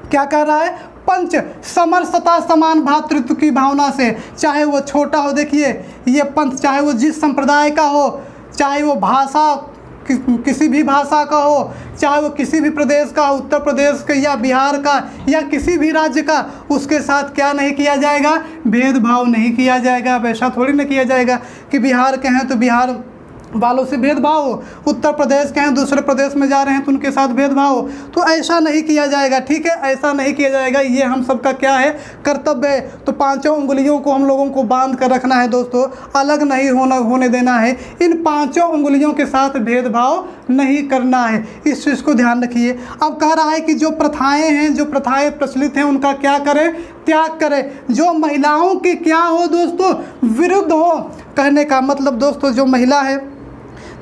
क्या कह रहा है, पंच समरसता समान भातृत्व की भावना से, चाहे वो छोटा हो। देखिए ये पंथ चाहे वो जिस संप्रदाय का हो, चाहे वो भाषा किसी भी भाषा का हो, चाहे वो किसी भी प्रदेश का, उत्तर प्रदेश का या बिहार का या किसी भी राज्य का, उसके साथ क्या नहीं किया जाएगा, भेदभाव नहीं किया जाएगा। अब ऐसा थोड़ी ना किया जाएगा कि बिहार के हैं तो बिहार वालों से भेदभाव हो, उत्तर प्रदेश के हैं दूसरे प्रदेश में जा रहे हैं तो उनके साथ भेदभाव हो, तो ऐसा नहीं किया जाएगा। ठीक है, ऐसा नहीं किया जाएगा, ये हम सबका क्या है, कर्तव्य है। तो 5 उंगलियों को हम लोगों को बांध कर रखना है दोस्तों, अलग नहीं होने देना है। इन 5 उंगलियों के साथ भेदभाव नहीं करना है, इस चीज़ को ध्यान रखिए। अब कह रहा है कि जो प्रथाएँ हैं, जो प्रथाएँ प्रचलित हैं, उनका क्या करें, त्याग करें। जो महिलाओं के क्या हो दोस्तों, विरुद्ध हो। कहने का मतलब दोस्तों, जो महिला है,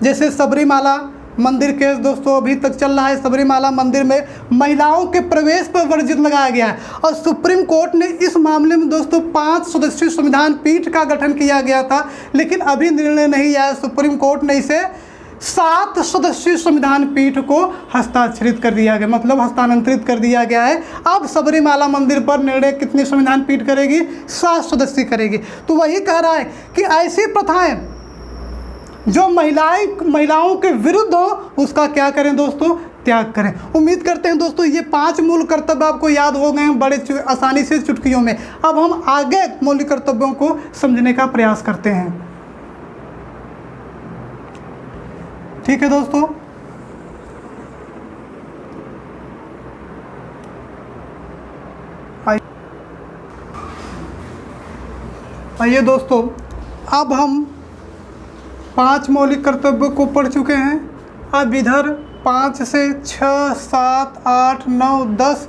जैसे सबरीमाला मंदिर केस दोस्तों अभी तक चल रहा है, सबरीमाला मंदिर में महिलाओं के प्रवेश पर वर्जित लगाया गया है और सुप्रीम कोर्ट ने इस मामले में दोस्तों 5 सदस्यीय संविधान पीठ का गठन किया गया था, लेकिन अभी निर्णय नहीं आया। सुप्रीम कोर्ट ने इसे 7 सदस्यीय संविधान पीठ को हस्ताक्षरित कर दिया गया, मतलब हस्तांतरित कर दिया गया है। अब सबरीमाला मंदिर पर निर्णय कितनी संविधान पीठ करेगी, 7 सदस्यीय करेगी। तो वही कह रहा है कि ऐसी प्रथाएं जो महिलाओं के विरुद्ध हो, उसका क्या करें दोस्तों, त्याग करें। उम्मीद करते हैं दोस्तों ये 5 मूल कर्तव्य आपको याद हो गए हैं बड़े आसानी से, चुटकियों में। अब हम आगे मौलिक कर्तव्यों को समझने का प्रयास करते हैं। ठीक है दोस्तों, आइए दोस्तों, अब हम 5 मौलिक कर्तव्यों को पढ़ चुके हैं। अब इधर 5 से 6, 7, 8, 9, 10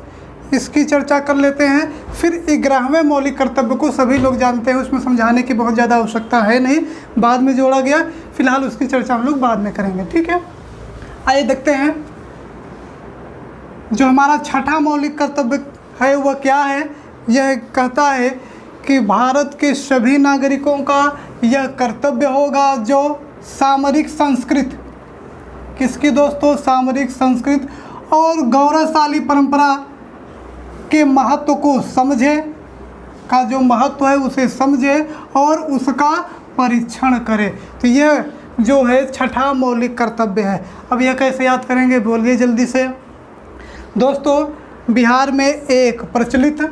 इसकी चर्चा कर लेते हैं। फिर 11वें मौलिक कर्तव्य को सभी लोग जानते हैं, उसमें समझाने की बहुत ज़्यादा आवश्यकता है नहीं, बाद में जोड़ा गया। फिलहाल उसकी चर्चा हम लोग बाद में करेंगे। ठीक है, आइए देखते हैं जो हमारा 6ठा मौलिक कर्तव्य है वह क्या है। यह कहता है कि भारत के सभी नागरिकों का यह कर्तव्य होगा जो सामरिक संस्कृत, किसकी दोस्तों, सामरिक संस्कृत और गौरवशाली परंपरा के महत्व को समझे, का जो महत्व है उसे समझे और उसका परीक्षण करे। तो यह जो है 6ठा मौलिक कर्तव्य है। अब यह कैसे याद करेंगे, बोलिए जल्दी से दोस्तों। बिहार में एक प्रचलित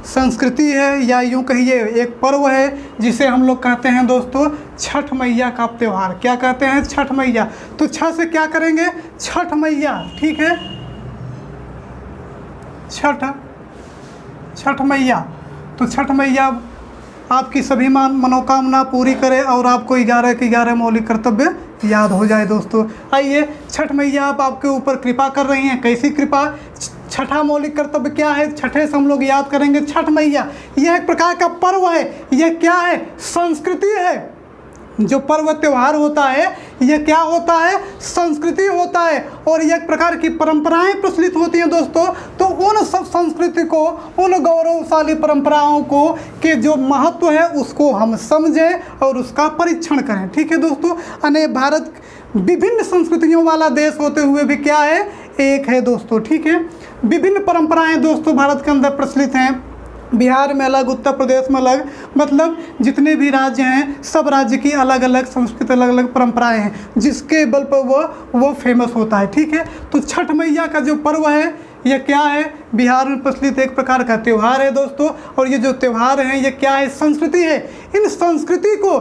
संस्कृति है या यूँ कहिए एक पर्व है जिसे हम लोग कहते हैं दोस्तों छठ मैया का त्यौहार। क्या कहते हैं, छठ मैया। तो छठ से क्या करेंगे, छठ मैया। ठीक है, छठ मैया। तो छठ मैया आपकी सभी मनोकामना पूरी करे और आपको 11 के 11 मौलिक कर्तव्य याद हो जाए दोस्तों। आइए, छठ मैया अब आपके ऊपर कृपा कर रही हैं। कैसी कृपा, 6ठा मौलिक कर्तव्य क्या है, 6ठे से हम लोग याद करेंगे छठ मैया। यह एक प्रकार का पर्व है, यह क्या है, संस्कृति है। जो पर्व त्यौहार होता है यह क्या होता है, संस्कृति होता है और यह एक प्रकार की परंपराएं प्रचलित होती हैं दोस्तों। तो उन सब संस्कृति को, उन गौरवशाली परंपराओं को के जो महत्व है उसको हम समझें और उसका परीक्षण करें। ठीक है दोस्तों, अने भारत विभिन्न संस्कृतियों वाला देश होते हुए भी क्या है, एक है दोस्तों। ठीक है, विभिन्न परंपराएं दोस्तों भारत के अंदर प्रचलित हैं। बिहार में अलग, उत्तर प्रदेश में अलग, मतलब जितने भी राज्य हैं सब राज्य की अलग अलग संस्कृति, अलग अलग परंपराएं हैं जिसके बल पर वो फेमस होता है। ठीक है, तो छठ मैया का जो पर्व है यह क्या है, बिहार में प्रचलित एक प्रकार का त्यौहार है दोस्तों। और ये जो त्यौहार है ये क्या है, संस्कृति है। इन संस्कृति को,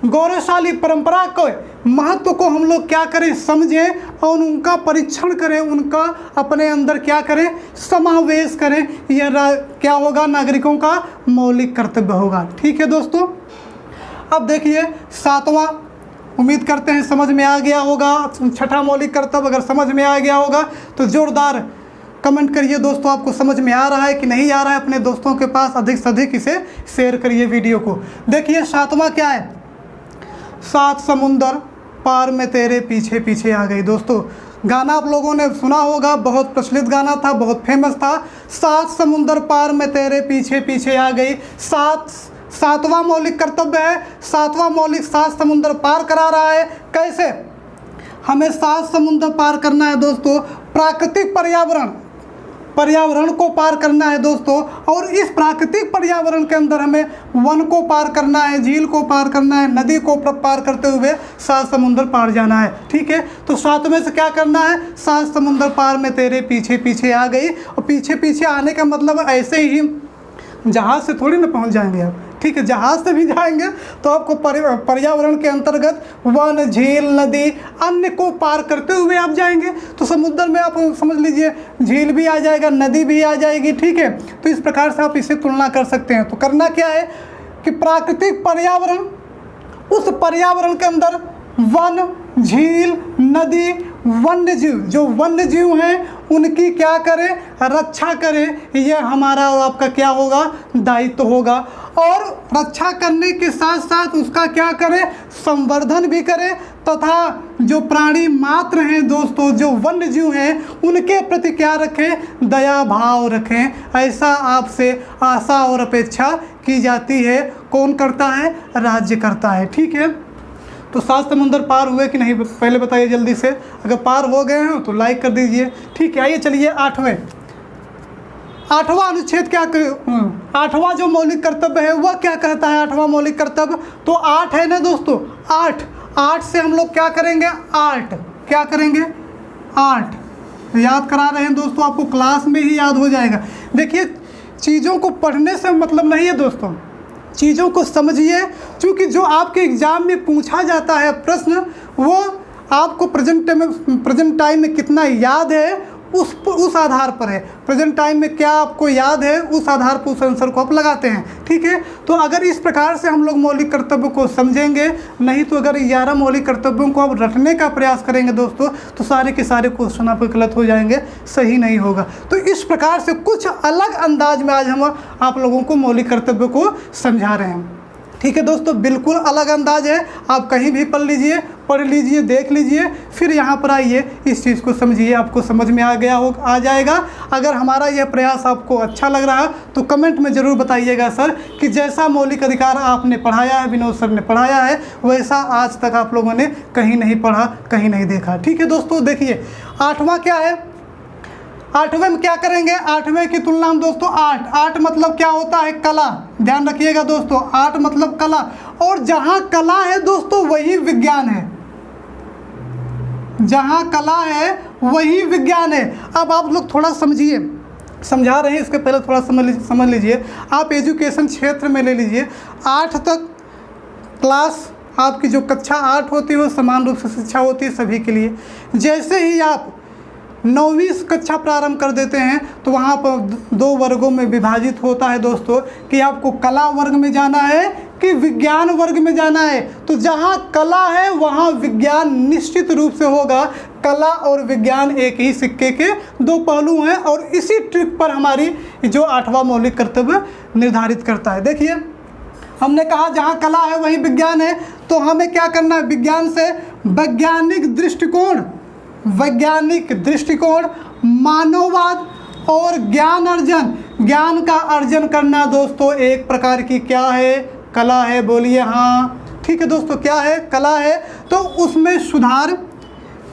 गौरवशाली परंपरा को, महत्व को हम लोग क्या करें, समझें और उनका परीक्षण करें, उनका अपने अंदर क्या करें, समावेश करें। यह क्या होगा, नागरिकों का मौलिक कर्तव्य होगा। ठीक है दोस्तों, अब देखिए 7वां, उम्मीद करते हैं समझ में आ गया होगा। 6ठा मौलिक कर्तव्य अगर समझ में आ गया होगा तो जोरदार कमेंट करिए दोस्तों, आपको समझ में आ रहा है कि नहीं आ रहा है। अपने दोस्तों के पास अधिक से अधिक इसे शेयर करिए वीडियो को। देखिए 7वां क्या है, 7 समुंदर पार में तेरे पीछे पीछे आ गई। दोस्तों गाना आप लोगों ने सुना होगा, बहुत प्रचलित गाना था, बहुत फेमस था। 7 समुंदर पार मैं तेरे पीछे पीछे आ गई। सातवां मौलिक कर्तव्य है। सातवां मौलिक 7 समुंदर पार करा रहा है। कैसे? हमें 7 समुंदर पार करना है दोस्तों। प्राकृतिक पर्यावरण को पार करना है दोस्तों। और इस प्राकृतिक पर्यावरण के अंदर हमें वन को पार करना है, झील को पार करना है, नदी को पार करते हुए 7 समुंदर पार जाना है। ठीक है, तो 7 में से क्या करना है? 7 समुंदर पार में तेरे पीछे पीछे आ गई। और पीछे पीछे आने का मतलब ऐसे ही जहाज़ से थोड़ी ना पहुंच जाएंगे आप। ठीक है, जहाज़ से भी जाएंगे तो आपको पर्यावरण के अंतर्गत वन, झील, नदी, अन्य को पार करते हुए आप जाएंगे। तो समुद्र में आप समझ लीजिए झील भी आ जाएगा, नदी भी आ जाएगी। ठीक है, तो इस प्रकार से आप इससे तुलना कर सकते हैं। तो करना क्या है कि प्राकृतिक पर्यावरण, उस पर्यावरण के अंदर वन, झील, नदी, वन्य जीव, जो वन्य जीव हैं उनकी क्या करें? रक्षा करें। यह हमारा और आपका क्या होगा? दायित्व होगा। और रक्षा करने के साथ साथ उसका क्या करें? संवर्धन भी करें। तथा जो प्राणी मात्र हैं दोस्तों, जो वन्य जीव हैं, उनके प्रति क्या रखें? दया भाव रखें। ऐसा आपसे आशा और अपेक्षा की जाती है। कौन करता है? राज्य करता है। ठीक है, तो 7 समुंदर पार हुए कि नहीं पहले बताइए जल्दी से। अगर पार हो गए हैं तो लाइक कर दीजिए। ठीक है, आइए चलिए 8वां अनुच्छेद क्या 8वां जो मौलिक कर्तव्य है वह क्या कहता है? 8वां मौलिक कर्तव्य तो 8 है ना दोस्तों। 8 से हम लोग क्या करेंगे? क्या करेंगे? 8 याद करा रहे हैं दोस्तों, आपको क्लास में ही याद हो जाएगा। देखिए, चीज़ों को पढ़ने से मतलब नहीं है दोस्तों, चीज़ों को समझिए। क्योंकि जो आपके एग्ज़ाम में पूछा जाता है प्रश्न, वो आपको प्रेजेंट टाइम में कितना याद है उस आधार पर है। प्रेजेंट टाइम में क्या आपको याद है उस आधार पर उस आंसर को आप लगाते हैं। ठीक है, तो अगर इस प्रकार से हम लोग मौलिक कर्तव्य को समझेंगे, नहीं तो अगर 11 मौलिक कर्तव्यों को आप रटने का प्रयास करेंगे दोस्तों, तो सारे के सारे क्वेश्चन आपके गलत हो जाएंगे, सही नहीं होगा। तो इस प्रकार से कुछ अलग अंदाज में आज हम आप लोगों को मौलिक कर्तव्य को समझा रहे हैं। ठीक है दोस्तों, बिल्कुल अलग अंदाज है। आप कहीं भी पढ़ लीजिए, देख लीजिए, फिर यहाँ पर आइए, इस चीज़ को समझिए, आपको समझ में आ जाएगा। अगर हमारा यह प्रयास आपको अच्छा लग रहा है तो कमेंट में ज़रूर बताइएगा सर कि जैसा मौलिक अधिकार आपने पढ़ाया है, विनोद सर ने पढ़ाया है, वैसा आज तक आप लोगों ने कहीं नहीं पढ़ा, कहीं नहीं देखा। ठीक है दोस्तों, देखिए 8वां क्या है? 8वें में क्या करेंगे? 8वें की तुलना में दोस्तों 8 मतलब क्या होता है? कला। ध्यान रखिएगा दोस्तों, 8 मतलब कला। और जहाँ कला है दोस्तों वही विज्ञान है। जहाँ कला है वही विज्ञान है। अब आप लोग थोड़ा समझिए, समझा रहे हैं, इसके पहले थोड़ा समझ लीजिए। आप एजुकेशन क्षेत्र में ले लीजिए, 8 तक क्लास आपकी जो कक्षा 8 होती है वो समान रूप से शिक्षा होती है सभी के लिए। जैसे ही आप 9वीं कक्षा प्रारंभ कर देते हैं तो वहाँ पर 2 वर्गों में विभाजित होता है दोस्तों कि आपको कला वर्ग में जाना है कि विज्ञान वर्ग में जाना है। तो जहाँ कला है वहाँ विज्ञान निश्चित रूप से होगा। कला और विज्ञान एक ही सिक्के के 2 पहलू हैं और इसी ट्रिक पर हमारी जो 8वां मौलिक कर्तव्य निर्धारित करता है। देखिए, हमने कहा जहाँ कला है वहीं विज्ञान है, तो हमें क्या करना है? विज्ञान से वैज्ञानिक दृष्टिकोण, मानववाद और ज्ञान का अर्जन करना दोस्तों एक प्रकार की क्या है? कला है। बोलिए हाँ। ठीक है दोस्तों, क्या है? कला है। तो उसमें सुधार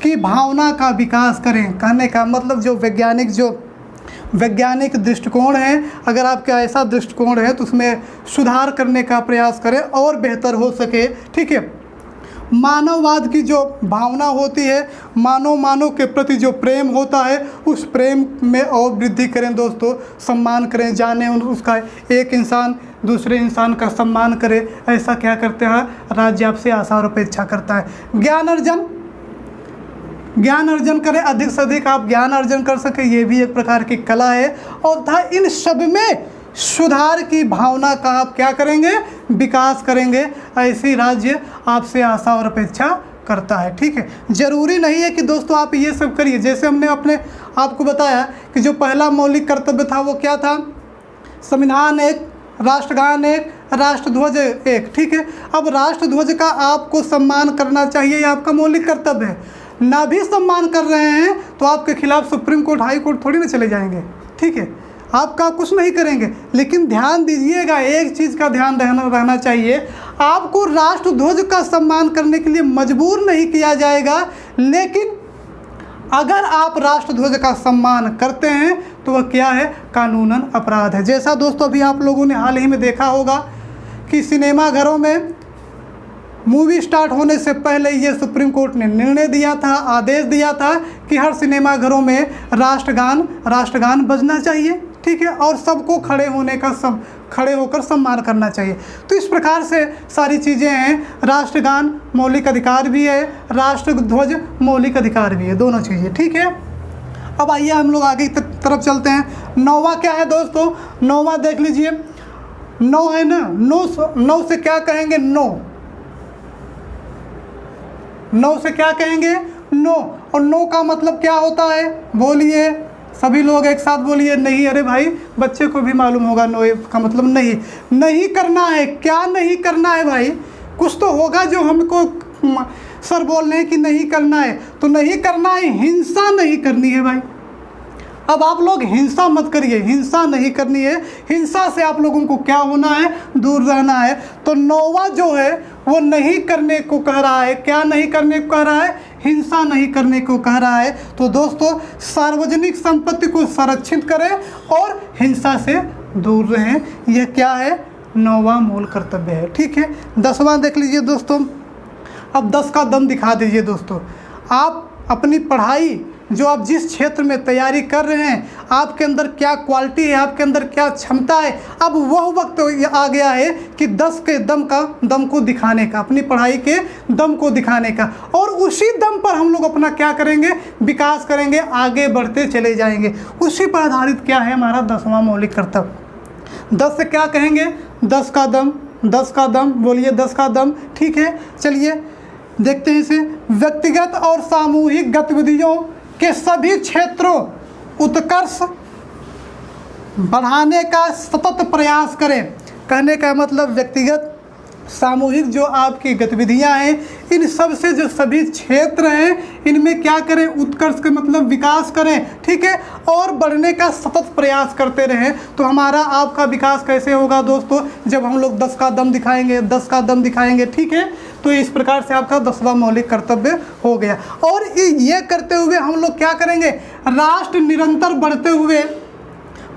की भावना का विकास करें। कहने का मतलब जो वैज्ञानिक दृष्टिकोण है, अगर आपका ऐसा दृष्टिकोण है तो उसमें सुधार करने का प्रयास करें और बेहतर हो सके। ठीक है, मानववाद की जो भावना होती है, मानव के प्रति जो प्रेम होता है, उस प्रेम में और वृद्धि करें दोस्तों। सम्मान करें, जाने उसका, एक इंसान दूसरे इंसान का सम्मान करे, ऐसा क्या करते हैं? राज्य आपसे आशा और अपेक्षा करता है। ज्ञान अर्जन करें, अधिक से अधिक आप ज्ञान अर्जन कर सके, ये भी एक प्रकार की कला है। और इन सब में सुधार की भावना का आप क्या करेंगे? विकास करेंगे। ऐसी राज्य आपसे आशा और अपेक्षा करता है। ठीक है, ज़रूरी नहीं है कि दोस्तों आप ये सब करिए। जैसे हमने आपको बताया कि जो पहला मौलिक कर्तव्य था वो क्या था? संविधान 1, राष्ट्रगान 1, राष्ट्रध्वज 1। ठीक है, अब राष्ट्रध्वज का आपको सम्मान करना चाहिए, ये आपका मौलिक कर्तव्य है। ना भी सम्मान कर रहे हैं तो आपके खिलाफ सुप्रीम कोर्ट, हाई कोर्ट थोड़ी ना चले जाएंगे, ठीक है, आपका कुछ नहीं करेंगे। लेकिन ध्यान दीजिएगा, एक चीज़ का ध्यान रहना चाहिए, आपको राष्ट्रध्वज का सम्मान करने के लिए मजबूर नहीं किया जाएगा, लेकिन अगर आप राष्ट्रध्वज का सम्मान करते हैं तो वह क्या है, कानूनन अपराध है। जैसा दोस्तों अभी आप लोगों ने हाल ही में देखा होगा कि सिनेमा घरों में मूवी स्टार्ट होने से पहले ये सुप्रीम कोर्ट ने निर्णय दिया था, आदेश दिया था कि हर सिनेमा घरों में राष्ट्रगान बजना चाहिए, ठीक है, और सबको खड़े होकर सम्मान करना चाहिए। तो इस प्रकार से सारी चीज़ें हैं। राष्ट्रगान मौलिक अधिकार भी है, राष्ट्रध्वज मौलिक अधिकार भी है, दोनों चीज़ें, ठीक है। अब आइए हम लोग आगे की तरफ चलते हैं। 9वां क्या है दोस्तों, 9वां देख लीजिए, 9 है ना, 9 से क्या कहेंगे, 9 से क्या कहेंगे, 9। और 9 का मतलब क्या होता है, बोलिए सभी लोग एक साथ बोलिए। नहीं, अरे भाई बच्चे को भी मालूम होगा 9 का मतलब नहीं करना है। क्या नहीं करना है भाई, कुछ तो होगा जो हमको सर बोल रहे हैं कि नहीं करना है, तो नहीं करना है, हिंसा नहीं करनी है भाई। अब आप लोग हिंसा मत करिए, हिंसा नहीं करनी है। हिंसा से आप लोगों को क्या होना है, दूर रहना है। तो 9वां जो है वो नहीं करने को कह रहा है। क्या नहीं करने को कह रहा है, हिंसा नहीं करने को कह रहा है। तो दोस्तों सार्वजनिक संपत्ति को संरक्षित करें और हिंसा से दूर रहें, यह क्या है, 9वां मूल कर्तव्य है, ठीक है। 10वां देख लीजिए दोस्तों। अब 10 का दम दिखा दीजिए दोस्तों। आप अपनी पढ़ाई जो आप जिस क्षेत्र में तैयारी कर रहे हैं, आपके अंदर क्या क्वालिटी है, आपके अंदर क्या क्षमता है, अब वह वक्त आ गया है कि 10 के दम को दिखाने का, अपनी पढ़ाई के दम को दिखाने का। और उसी दम पर हम लोग अपना क्या करेंगे, विकास करेंगे, आगे बढ़ते चले जाएंगे। उसी पर आधारित क्या है हमारा 10वां मौलिक कर्तव्य। 10 से क्या कहेंगे, 10 का दम, 10 का दम, बोलिए 10 का दम, ठीक है। चलिए देखते हैं इसे। व्यक्तिगत और सामूहिक गतिविधियों के सभी क्षेत्रों उत्कर्ष बढ़ाने का सतत प्रयास करें। कहने का मतलब व्यक्तिगत सामूहिक जो आपकी गतिविधियां हैं, इन सब से जो सभी क्षेत्र हैं इनमें क्या करें, उत्कर्ष के मतलब विकास करें, ठीक है, और बढ़ने का सतत प्रयास करते रहें। तो हमारा आपका विकास कैसे होगा दोस्तों, जब हम लोग 10 का दम दिखाएंगे, 10 का दम दिखाएंगे, ठीक है। तो इस प्रकार से आपका 10वां मौलिक कर्तव्य हो गया। और ये करते हुए हम लोग क्या करेंगे, राष्ट्र निरंतर बढ़ते हुए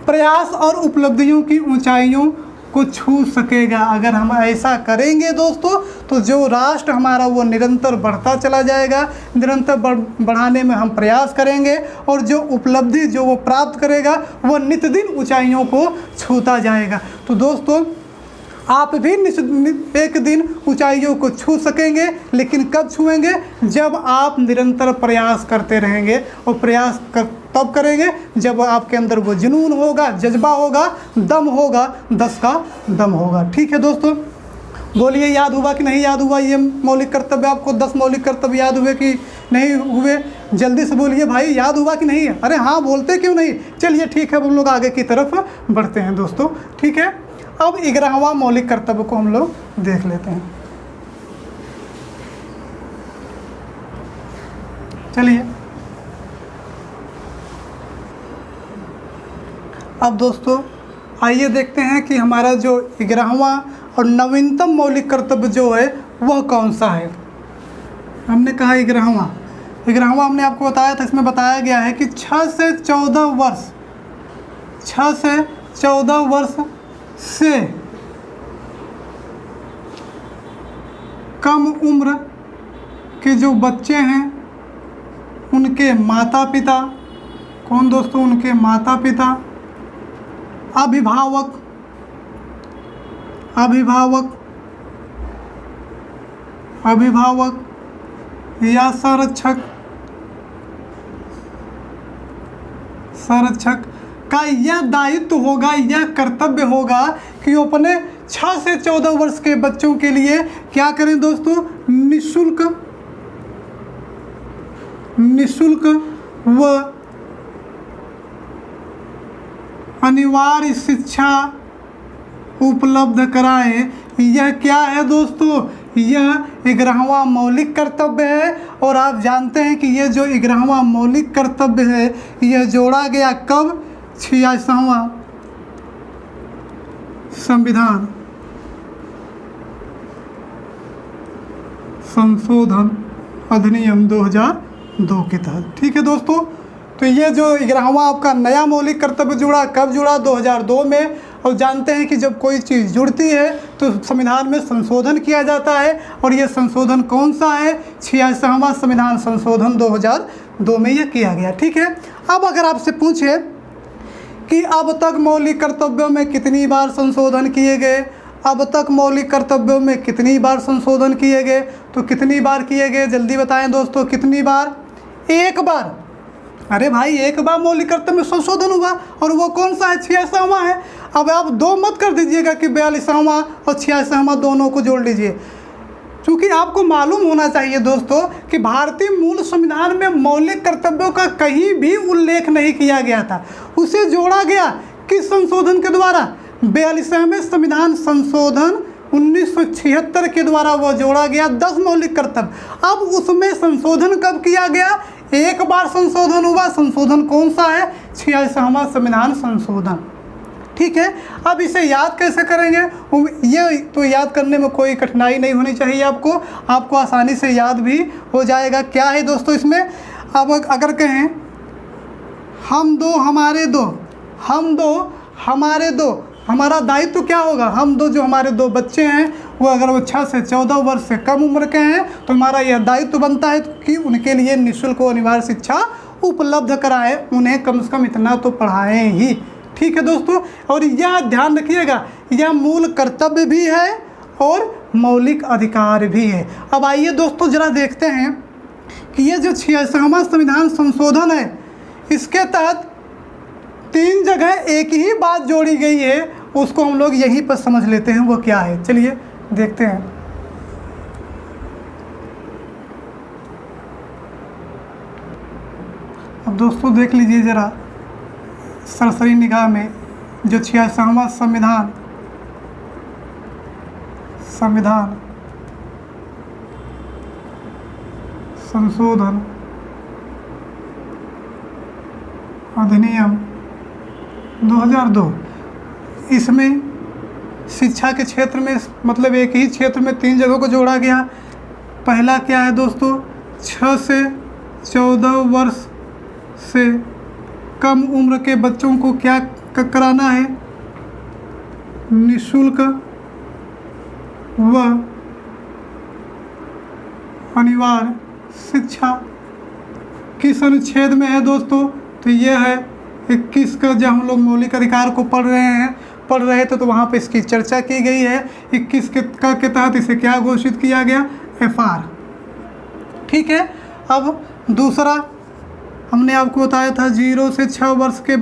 प्रयास और उपलब्धियों की ऊंचाइयों को छू सकेगा। अगर हम ऐसा करेंगे दोस्तों तो जो राष्ट्र हमारा वो निरंतर बढ़ता चला जाएगा, निरंतर बढ़ाने में हम प्रयास करेंगे, और जो उपलब्धि जो वो प्राप्त करेगा वो नित्यदिन ऊंचाइयों को छूता जाएगा। तो दोस्तों आप भी एक दिन ऊंचाइयों को छू सकेंगे, लेकिन कब छुएंगे, जब आप निरंतर प्रयास करते रहेंगे। और प्रयास तब करेंगे जब आपके अंदर वो जुनून होगा, जज्बा होगा, दम होगा, 10 का दम होगा, ठीक है दोस्तों। बोलिए याद हुआ कि नहीं याद हुआ ये मौलिक कर्तव्य आपको, 10 मौलिक कर्तव्य याद हुए कि नहीं हुए, जल्दी से बोलिए भाई, याद हुआ कि नहीं। अरे हाँ, बोलते क्यों नहीं। चलिए ठीक है, हम लोग आगे की तरफ बढ़ते हैं दोस्तों, ठीक है। अब 11वां मौलिक कर्तव्य को हम लोग देख लेते हैं। चलिए अब दोस्तों आइए देखते हैं कि हमारा जो 11वां और नवीनतम मौलिक कर्तव्य जो है वह कौन सा है। हमने कहा 11वां हमने आपको बताया था, इसमें बताया गया है कि 6 से 14 वर्ष से कम उम्र के जो बच्चे हैं उनके माता पिता, कौन दोस्तों, उनके माता पिता, अभिभावक या संरक्षक का यह दायित्व होगा, यह कर्तव्य होगा कि वो अपने 6 से 14 वर्ष के बच्चों के लिए क्या करें दोस्तों, निःशुल्क व अनिवार्य शिक्षा उपलब्ध कराएं। यह क्या है दोस्तों, यह 11वां मौलिक कर्तव्य है। और आप जानते हैं कि ये जो 11वां मौलिक कर्तव्य है यह जोड़ा गया कब? 86वां संविधान संशोधन अधिनियम 2002 के तहत। ठीक है दोस्तों, तो ये जो 11वां आपका नया मौलिक कर्तव्य जुड़ा, कब जुड़ा? 2002 में। और जानते हैं कि जब कोई चीज़ जुड़ती है तो संविधान में संशोधन किया जाता है, और ये संशोधन कौन सा है? 86वां संविधान संशोधन 2002 में यह किया गया। ठीक है, अब अगर आपसे पूछे कि अब तक मौलिक कर्तव्यों में कितनी बार संशोधन किए गए, अब तक मौलिक कर्तव्यों में कितनी बार संशोधन किए गए, तो कितनी बार किए गए? जल्दी बताएं दोस्तों, कितनी बार? एक बार। अरे भाई, एक बार मौलिक कर्तव्य में संशोधन हुआ, और वो कौन सा है? 86वां है। अब आप दो मत कर दीजिएगा कि 42वां और 86वां दोनों को जोड़ लीजिए, क्योंकि आपको मालूम होना चाहिए दोस्तों कि भारतीय मूल संविधान में मौलिक कर्तव्यों का कहीं भी उल्लेख नहीं किया गया था। उसे जोड़ा गया किस संशोधन के द्वारा? 42वें संविधान संशोधन 1976 के द्वारा वो जोड़ा गया 10 मौलिक कर्तव्य। अब उसमें संशोधन कब किया गया? एक बार संशोधन हुआ। संशोधन कौन सा है? 86वां संविधान संशोधन। ठीक है, अब इसे याद कैसे करेंगे? ये तो याद करने में कोई कठिनाई नहीं होनी चाहिए आपको आसानी से याद भी हो जाएगा। क्या है दोस्तों इसमें? अब अगर कहें हम दो हमारे दो, हम दो हमारे दो, हमारा दायित्व क्या होगा? हम दो, जो हमारे दो बच्चे हैं वो अगर वो 6 से 14 वर्ष से कम उम्र के हैं तो हमारा यह दायित्व बनता है कि उनके लिए निःशुल्क व अनिवार्य शिक्षा उपलब्ध कराएं, उन्हें कम से कम इतना तो पढ़ाएं ही। ठीक है दोस्तों, और यह ध्यान रखिएगा, यह मूल कर्तव्य भी है और मौलिक अधिकार भी है। अब आइए दोस्तों जरा देखते हैं कि ये जो 86वां संविधान संशोधन है, इसके तहत 3 जगह एक ही बात जोड़ी गई है, उसको हम लोग यहीं पर समझ लेते हैं वो क्या है। चलिए देखते हैं। अब दोस्तों देख लीजिए ज़रा सरसरी निगाह में, जो 86वां संविधान संशोधन अधिनियम 2002, इसमें शिक्षा के क्षेत्र में, मतलब एक ही क्षेत्र में 3 जगहों को जोड़ा गया। पहला क्या है दोस्तों? 6 से 14 वर्ष से कम उम्र के बच्चों को क्या कराना है? निःशुल्क व अनिवार्य शिक्षा। किस अनुच्छेद में है दोस्तों? तो यह है 21 का। जब हम लोग मौलिक अधिकार को पढ़ रहे थे तो वहाँ पे इसकी चर्चा की गई है। 21 के तहत इसे क्या घोषित किया गया? FR। ठीक है, अब दूसरा हमने आपको बताया था 0 से 6 वर्ष के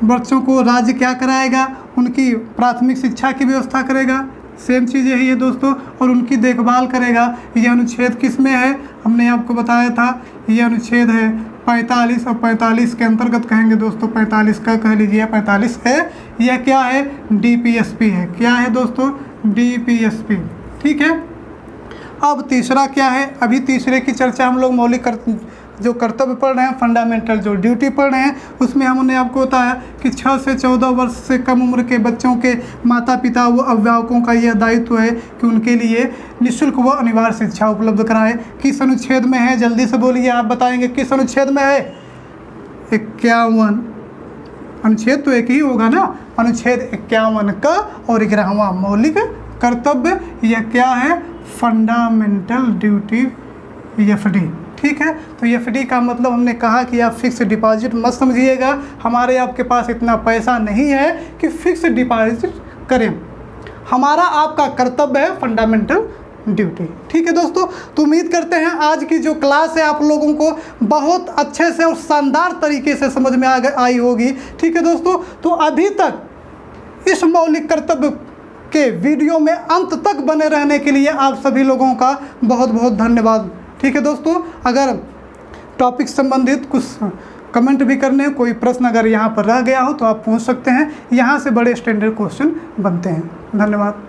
बच्चों को राज्य क्या कराएगा? उनकी प्राथमिक शिक्षा की व्यवस्था करेगा। सेम चीज़ यही है दोस्तों, और उनकी देखभाल करेगा। यह अनुच्छेद किस में है? हमने आपको बताया था, यह अनुच्छेद है 45। और 45 के अंतर्गत कहेंगे दोस्तों, 45 का कह लीजिए, 45 है। यह क्या है? DPSP है। क्या है दोस्तों? DPSP। ठीक है, अब तीसरा क्या है? अभी तीसरे की चर्चा हम लोग मौलिक जो कर्तव्य पढ़ रहे हैं, फंडामेंटल जो ड्यूटी पढ़ रहे हैं, उसमें हमने आपको बताया कि 6 से 14 वर्ष से कम उम्र के बच्चों के माता पिता व अभिभावकों का यह दायित्व है कि उनके लिए निःशुल्क व अनिवार्य शिक्षा उपलब्ध कराएं। किस अनुच्छेद में है? जल्दी से बोलिए, आप बताएंगे किस अनुच्छेद में है? 51। अनुच्छेद तो एक ही होगा ना, अनुच्छेद 51 का और 11वां मौलिक कर्तव्य। यह क्या है? Fundamental duty, FD। ठीक है, तो FD का मतलब हमने कहा कि आप फिक्स डिपॉजिट मत समझिएगा। हमारे आपके पास इतना पैसा नहीं है कि फिक्स डिपॉजिट करें। हमारा आपका कर्तव्य है फंडामेंटल ड्यूटी। ठीक है दोस्तों, तो उम्मीद करते हैं आज की जो क्लास है आप लोगों को बहुत अच्छे से और शानदार तरीके से समझ में आई होगी। ठीक है दोस्तों, तो अभी तक इस मौलिक कर्तव्य के वीडियो में अंत तक बने रहने के लिए आप सभी लोगों का बहुत बहुत धन्यवाद। ठीक है दोस्तों, अगर टॉपिक संबंधित कुछ कमेंट भी करने, कोई प्रश्न अगर यहाँ पर रह गया हो तो आप पूछ सकते हैं। यहाँ से बड़े स्टैंडर्ड क्वेश्चन बनते हैं। धन्यवाद।